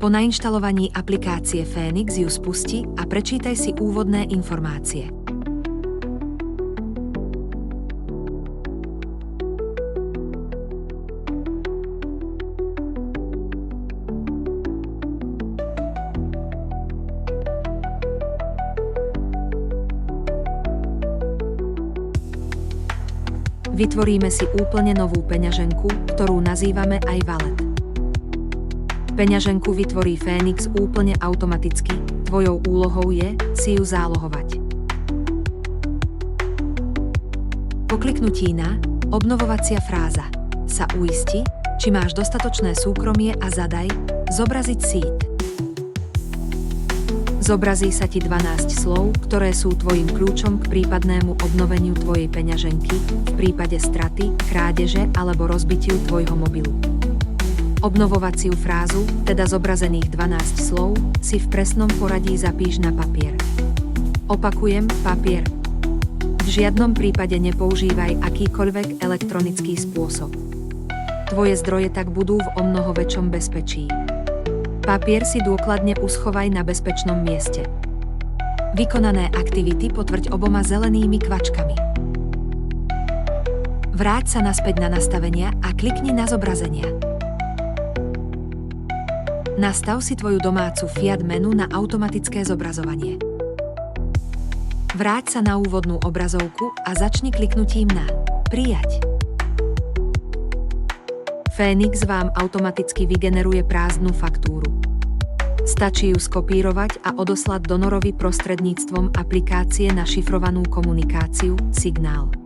Po nainštalovaní aplikácie Phoenix ju spusti a prečítaj si úvodné informácie. Vytvoríme si úplne novú peňaženku, ktorú nazývame iWallet. Peňaženku vytvorí Phoenix úplne automaticky, tvojou úlohou je si ju zálohovať. Po kliknutí na obnovovacia fráza sa uisti, či máš dostatočné súkromie a zadaj zobraziť sít. Zobrazí sa ti 12 slov, ktoré sú tvojim kľúčom k prípadnému obnoveniu tvojej peňaženky v prípade straty, krádeže alebo rozbitiu tvojho mobilu. Obnovovaciu frázu, teda zobrazených 12 slov, si v presnom poradí zapíš na papier. Opakujem, papier. V žiadnom prípade nepoužívaj akýkoľvek elektronický spôsob. Tvoje zdroje tak budú v omnoho väčšom bezpečí. Papier si dôkladne uschovaj na bezpečnom mieste. Vykonané aktivity potvrď oboma zelenými kvačkami. Vráť sa naspäť na nastavenia a klikni na zobrazenia. Nastav si tvoju domácu Fiat menu na automatické zobrazovanie. Vráť sa na úvodnú obrazovku a začni kliknutím na Prijať. Phoenix vám automaticky vygeneruje prázdnu faktúru. Stačí ju skopírovať a odoslať donorovi prostredníctvom aplikácie na šifrovanú komunikáciu Signál.